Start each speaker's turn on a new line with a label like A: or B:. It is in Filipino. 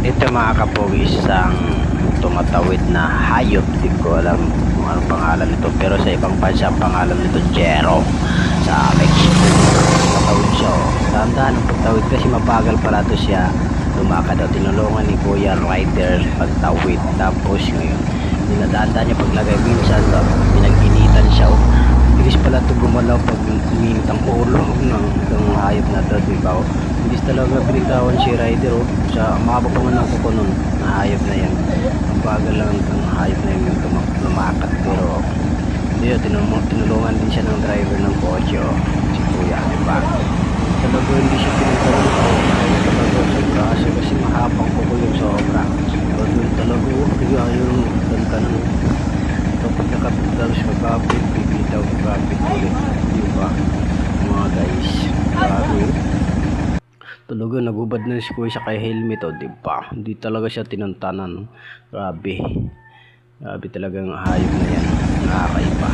A: Ito mga kapogi, isang tumatawid na hayop. Hindi ko alam kung anong pangalan nito, pero sa ibang bansa ang pangalan nito Jero. Sa Mexico tumatawid siya, oh. Dahan-dahan ang pagtawid kasi mabagal pala to siya lumakad. Tinulungan ni Kuya Rider pagtawid, tapos ngayon dinadaan niya paglagay. Minsan pinag-initan siya, oh. Bilis pala ito gumalaw pag uminit ang ulo ng hayop na ito, diba? Bilis talaga binitawan si Rider, oh. Sa mababa pa man ang kuko nun na hayop na yan. Ang bagal lang ang hayop na yun lumakat, pero yun, tinulungan din siya ng driver ng kotse, oh. Si Kuya, diba? Talaga hindi siya pinagkaroon ko. Talaga sa grasya kasi mahabang kuko yung sobra. Pero doon talaga, oh, kaya yung ganda nun. Kapag nakapit tapos magkapit, bibitaw magkapit ulit, diba mga guys? Grabe, talaga nagubad na si Kuya sa kay helmet, oh, diba? Hindi talaga siya tinantanan. Grabe, grabe talaga ang hayop na yan, nakakaiba.